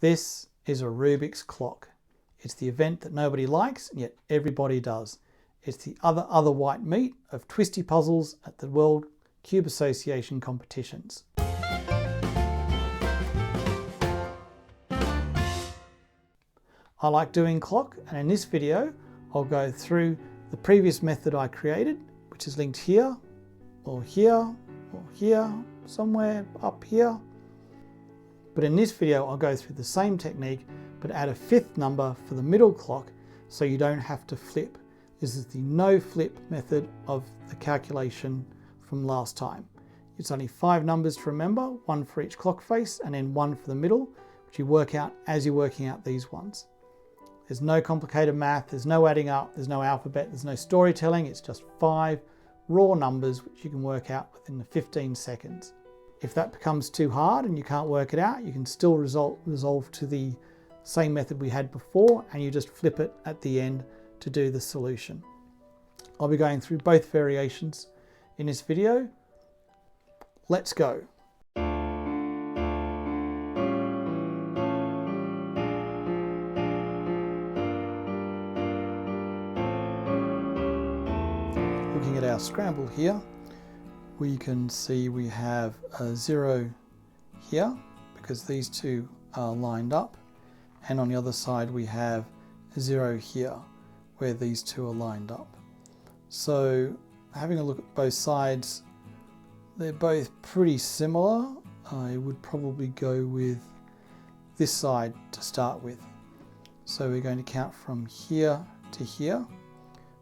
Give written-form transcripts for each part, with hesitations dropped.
This is a Rubik's clock. It's the event that nobody likes, and yet everybody does. It's the other white meat of twisty puzzles at the World Cube Association competitions. I like doing clock, and in this video I'll go through the previous method I created, which is linked here, or here, or here, somewhere up here. But in this video I'll go through the same technique but add a fifth number for the middle clock so you don't have to flip. This is the no flip method of the calculation from last time. It's only 5 numbers to remember, 1 for each clock face and then 1 for the middle, which you work out as you're working out these ones. There's no complicated math, there's no adding up, there's no alphabet, there's no storytelling, it's just 5 raw numbers which you can work out within the 15 seconds. If that becomes too hard and you can't work it out, you can still resolve to the same method we had before, and you just flip it at the end to do the solution. I'll be going through both variations in this video. Let's go. Looking at our scramble here, we can see we have a 0 here because these two are lined up, and on the other side we have a 0 here where these two are lined up. So having a look at both sides, they're both pretty similar. I would probably go with this side to start with. So we're going to count from here to here.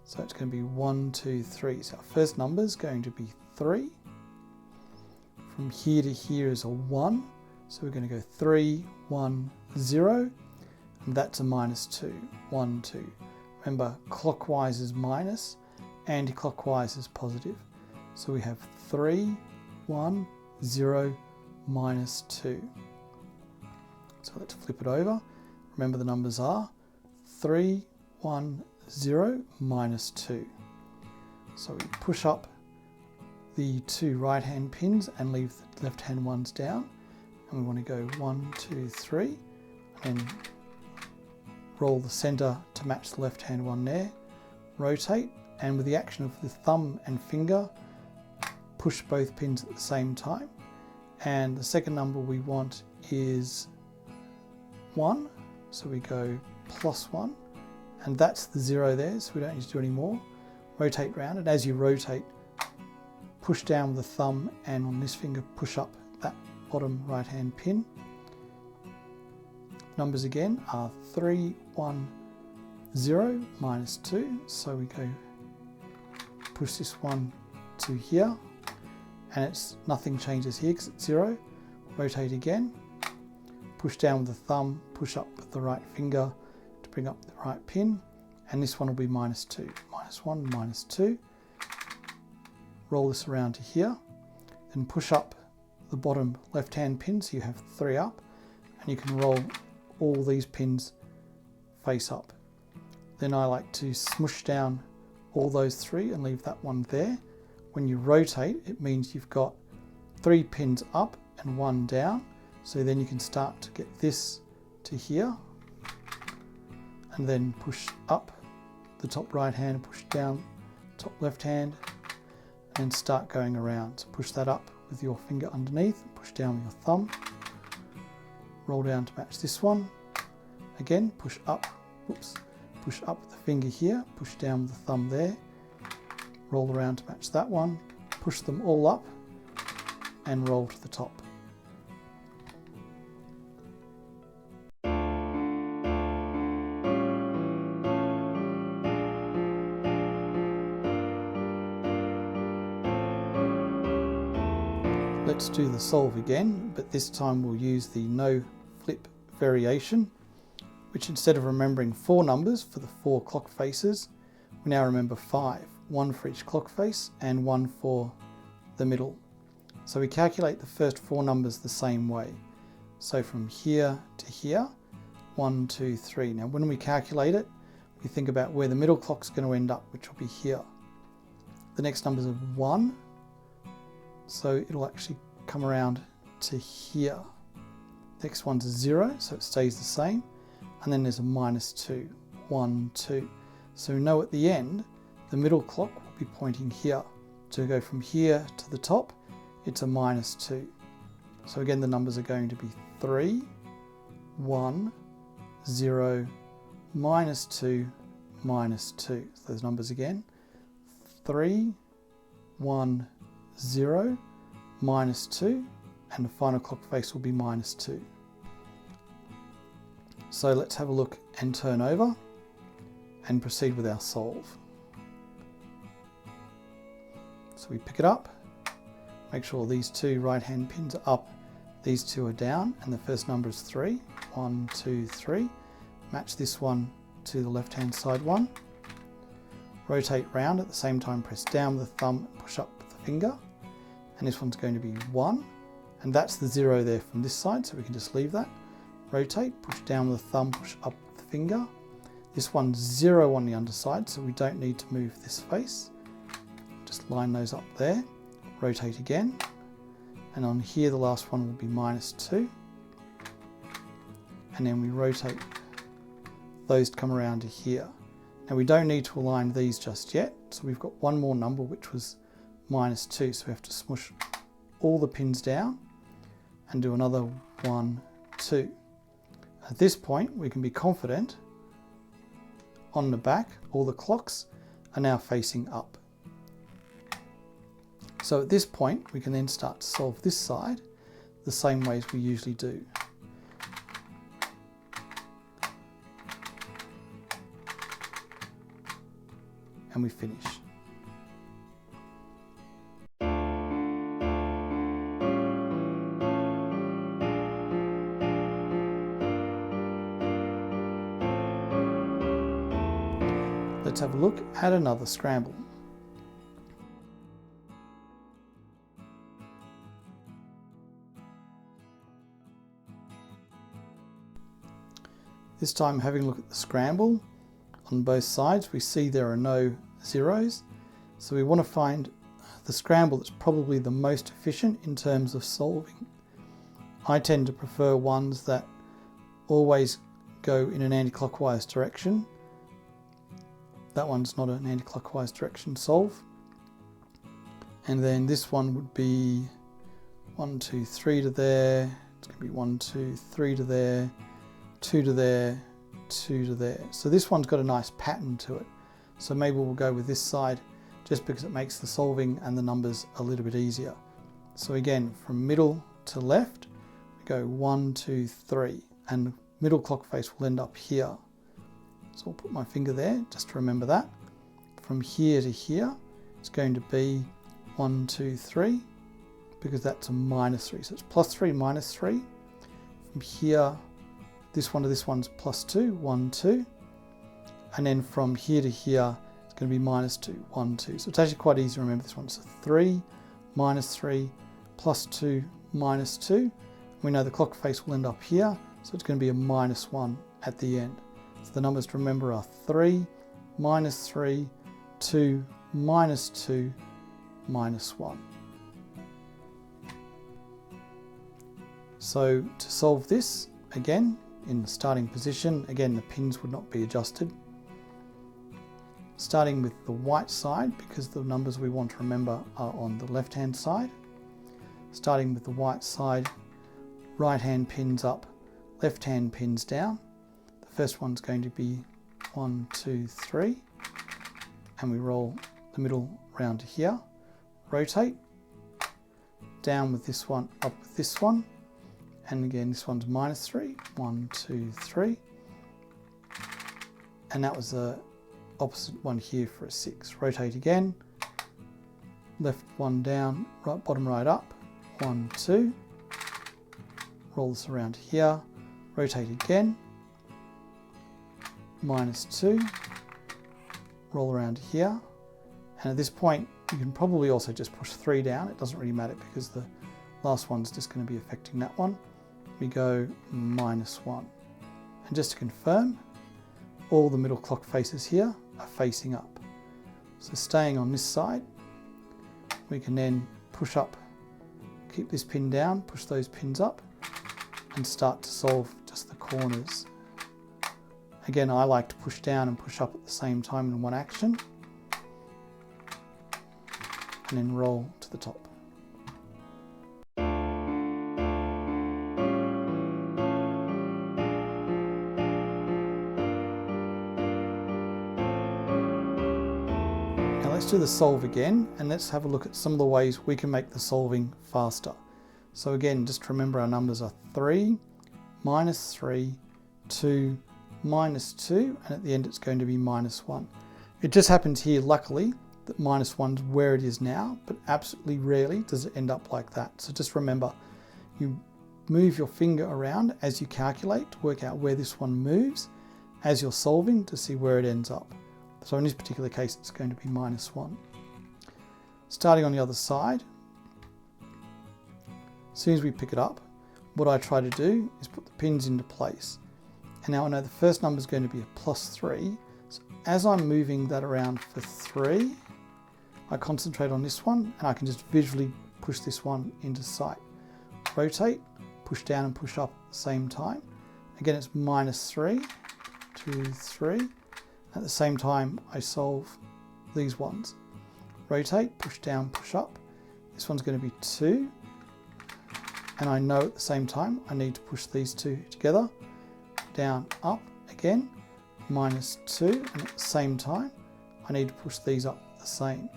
So it's going to be 1, 2, 3. So our first number is going to be 3. From here to here is a 1. So we're going to go 3, 1, 0. And that's a -2. 1, 2. Remember, clockwise is minus, anti-clockwise is positive. So we have 3, 1, 0, -2. So let's flip it over. Remember the numbers are 3, 1, 0, -2. So we push up the 2 right hand pins and leave the left hand ones down. And we want to go 1, 2, 3 and roll the center to match the left hand one there. Rotate, and with the action of the thumb and finger, push both pins at the same time. And the second number we want is 1. So we go +1. And that's the 0 there, so we don't need to do any more. Rotate round, and as you rotate, push down with the thumb, and on this finger push up that bottom right hand pin. Numbers again are 3, 1, 0, -2. So we go push this one to here, and it's nothing changes here because it's 0. Rotate again, push down with the thumb, push up with the right finger to bring up the right pin, and this one will be -2. -1, -2. Roll this around to here, then push up the bottom left hand pin so you have 3 up, and you can roll all these pins face up. Then I like to smush down all those 3 and leave that one there. When you rotate, it means you've got 3 pins up and 1 down, so then you can start to get this to here, and then push up the top right hand, push down top left hand, and start going around. So push that up with your finger underneath, push down with your thumb, roll down to match this one. Again, push up, push up with the finger here, push down with the thumb there, roll around to match that one, push them all up, and roll to the top. Let's do the solve again, but this time we'll use the no flip variation, which instead of remembering 4 numbers for the 4 clock faces, we now remember 5, 1 for each clock face and 1 for the middle. So we calculate the first 4 numbers the same way. So from here to here, 1, 2, 3. Now when we calculate it, we think about where the middle clock's going to end up, which will be here. The next number is 1, so it'll actually come around to here. Next one's a 0, so it stays the same. And then there's a -2, 1, 2. So we know at the end, the middle clock will be pointing here. To go from here to the top, it's a -2. So again, the numbers are going to be 3, 1, 0, -2, -2. So those numbers again, 3, 1, 0, -2, and the final clock face will be -2. So let's have a look and turn over and proceed with our solve. So we pick it up, make sure these two right hand pins are up, these two are down, and the first number is 3. 1, 2, 3. Match this one to the left hand side one. Rotate round, at the same time press down with the thumb and push up with the finger. And this one's going to be 1, and that's the 0 there from this side, so we can just leave that. Rotate, push down with the thumb, push up with the finger. This one's 0 on the underside, so we don't need to move this face. Just line those up there. Rotate again, and on here the last one will be -2. And then we rotate those to come around to here. Now we don't need to align these just yet, so we've got one more number which was -2, so we have to smush all the pins down and do another 1, 2. At this point we can be confident on the back all the clocks are now facing up. So at this point we can then start to solve this side the same way as we usually do. And we finish. Let's have a look at another scramble. This time having a look at the scramble. On both sides we see there are no zeros, so we want to find the scramble that's probably the most efficient in terms of solving. I tend to prefer ones that always go in an anti-clockwise direction. That one's not an anti-clockwise direction solve. And then this one would be 1, 2, 3 to there. It's going to be 1, 2, 3 to there, 2 to there, 2 to there. So this one's got a nice pattern to it. So maybe we'll go with this side just because it makes the solving and the numbers a little bit easier. So again, from middle to left, we go 1, 2, 3, and the middle clock face will end up here. So I'll put my finger there just to remember that. From here to here, it's going to be 1, 2, 3, because that's a -3. So it's +3, -3. From here, this one to this one's +2, 1, 2. And then from here to here, it's going to be -2, 1, 2. So it's actually quite easy to remember this one. So 3, -3, +2, -2. We know the clock face will end up here, so it's going to be a -1 at the end. So the numbers to remember are 3, -3, 2, -2, -1. So to solve this, again, in the starting position, again the pins would not be adjusted. Starting with the white side, because the numbers we want to remember are on the left hand side. Starting with the white side, right hand pins up, left hand pins down. The first one's going to be 1, 2, 3, and we roll the middle round to here. Rotate, down with this one, up with this one, and again this one's -3, 1, 2, 3, and that was the opposite one here for a 6. Rotate again, left one down, right bottom right up, 1, 2, roll this around here, rotate again, -2, roll around here, and at this point you can probably also just push 3 down. It doesn't really matter because the last one's just going to be affecting that one. We go -1, and just to confirm, all the middle clock faces here are facing up. So staying on this side, we can then push up, keep this pin down, push those pins up, and start to solve just the corners. Again, I like to push down and push up at the same time in one action, and then roll to the top. Now let's do the solve again, and let's have a look at some of the ways we can make the solving faster. So again, just remember our numbers are 3, -3, 2, -2, and at the end it's going to be -1. It just happens here, luckily, that -1 is where it is now, but absolutely rarely does it end up like that. So just remember, you move your finger around as you calculate to work out where this one moves as you're solving to see where it ends up. So in this particular case, it's going to be -1. Starting on the other side, as soon as we pick it up, what I try to do is put the pins into place. And now I know the first number is going to be a +3. So as I'm moving that around for 3, I concentrate on this one and I can just visually push this one into sight. Rotate, push down and push up at the same time. Again, it's -3, 2, 3. At the same time, I solve these ones. Rotate, push down, push up. This one's going to be 2. And I know at the same time I need to push these two together. Down, up again, -2, and at the same time I need to push these up the same.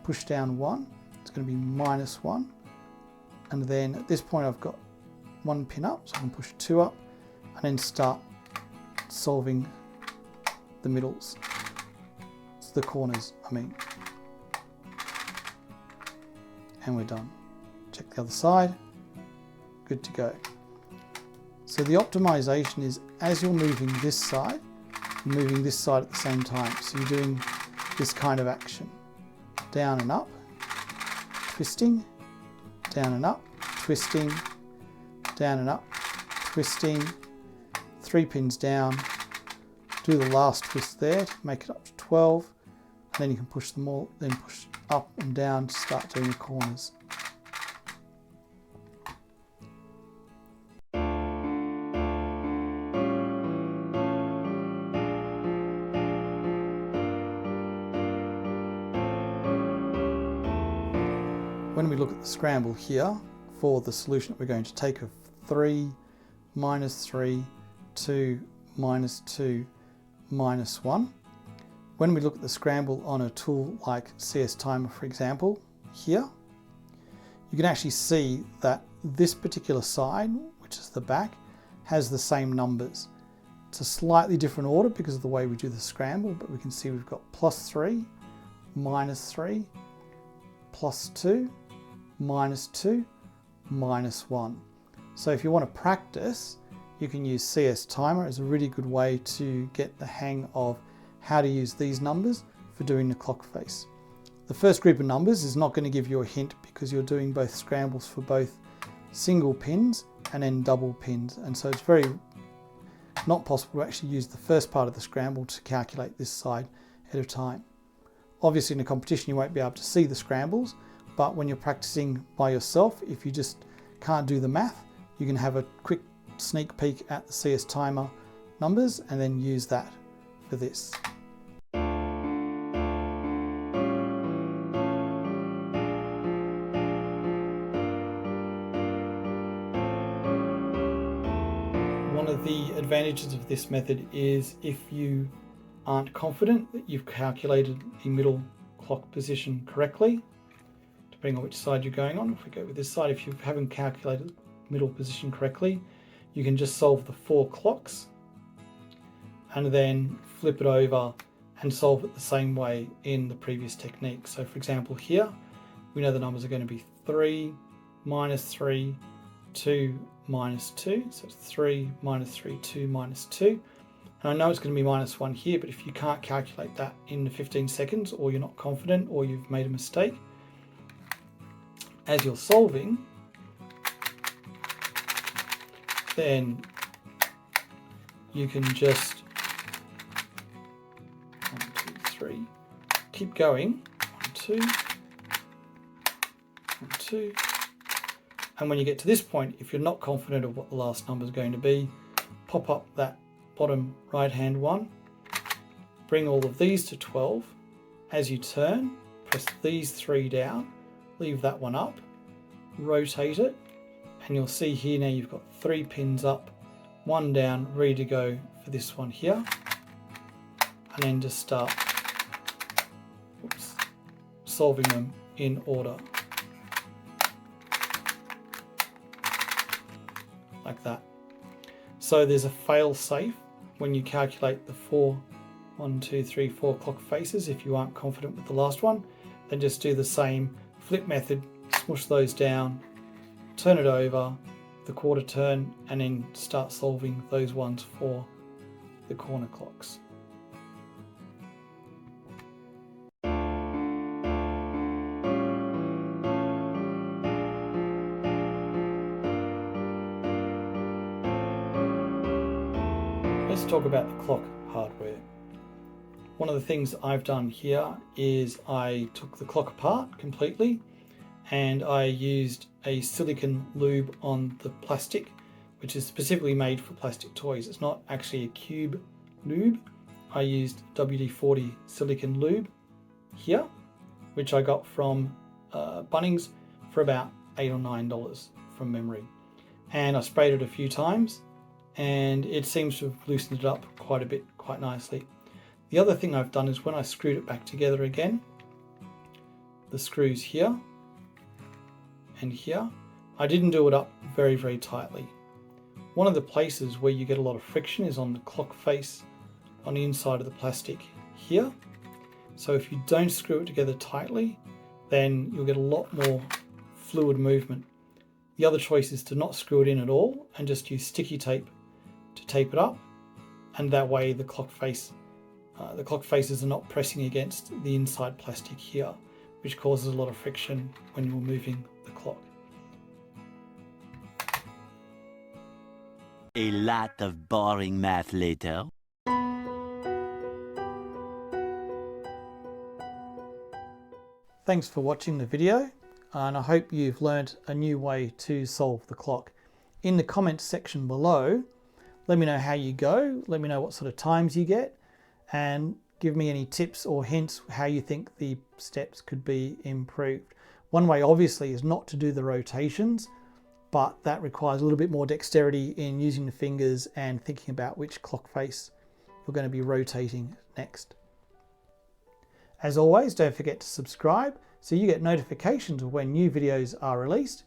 Push down 1, it's going to be -1, and then at this point I've got 1 pin up, so I can push 2 up and then start solving the middles. It's the corners, I mean. And we're done. Check the other side. Good to go. So the optimization is as you're moving this side, you're moving this side at the same time. So you're doing this kind of action. Down and up, twisting, down and up, twisting, down and up, twisting, 3 pins down, do the last twist there to make it up to 12, and then you can push them all, then push up and down to start doing the corners. When we look at the scramble here, for the solution that we're going to take of 3, -3, 2, -2, -1. When we look at the scramble on a tool like csTimer, for example, here, you can actually see that this particular side, which is the back, has the same numbers. It's a slightly different order because of the way we do the scramble, but we can see we've got +3, -3, +2, -2, -1. So if you want to practice, you can use csTimer as a really good way to get the hang of how to use these numbers for doing the clock face. The first group of numbers is not going to give you a hint because you're doing both scrambles for both single pins and then double pins, and so it's very not possible to actually use the first part of the scramble to calculate this side at a time. Obviously in a competition you won't be able to see the scrambles, but when you're practicing by yourself, if you just can't do the math, you can have a quick sneak peek at the csTimer numbers and then use that for this. One of the advantages of this method is if you aren't confident that you've calculated the middle clock position correctly, depending on which side you're going on. If we go with this side, if you haven't calculated middle position correctly, you can just solve the 4 clocks and then flip it over and solve it the same way in the previous technique. So for example here, we know the numbers are going to be 3, -3, 2, -2. So it's 3, -3, 2, -2. And I know it's going to be -1 here, but if you can't calculate that in the 15 seconds, or you're not confident, or you've made a mistake, as you're solving, then you can just 1, 2, 3, keep going, 1, 2, 1, 2, And when you get to this point, if you're not confident of what the last number is going to be, pop up that bottom right hand one, bring all of these to 12. As you turn, press these 3 down, leave that one up, rotate it, and you'll see here now you've got 3 pins up, 1 down, ready to go for this one here. And then just start solving them in order. Like that. So there's a fail safe when you calculate the 4 clock faces. If you aren't confident with the last one, then just do the same flip method, smush those down, turn it over, the quarter turn, and then start solving those ones for the corner clocks. Let's talk about the clock hardware. One of the things I've done here is I took the clock apart completely and I used a silicon lube on the plastic, which is specifically made for plastic toys. It's not actually a cube lube. I used WD-40 silicon lube here, which I got from Bunnings for about $8 or $9 from memory. And I sprayed it a few times and it seems to have loosened it up quite a bit, quite nicely. The other thing I've done is when I screwed it back together again, the screws here and here, I didn't do it up very, very tightly. One of the places where you get a lot of friction is on the clock face on the inside of the plastic here. So if you don't screw it together tightly, then you'll get a lot more fluid movement. The other choice is to not screw it in at all and just use sticky tape to tape it up, and that way the clock faces are not pressing against the inside plastic here, which causes a lot of friction when you're moving the clock. A lot of boring math later. Thanks for watching the video, and I hope you've learned a new way to solve the clock. In the comments section below, let me know how you go, let me know what sort of times you get, and give me any tips or hints how you think the steps could be improved. One way obviously is not to do the rotations, but that requires a little bit more dexterity in using the fingers and thinking about which clock face you're going to be rotating next. As always, don't forget to subscribe so you get notifications of when new videos are released.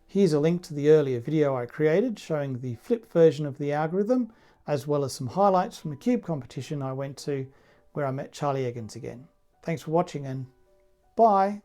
Here's a link to the earlier video I created showing the flipped version of the algorithm, as well as some highlights from the cube competition I went to where I met Charlie Eggins again. Thanks for watching and bye!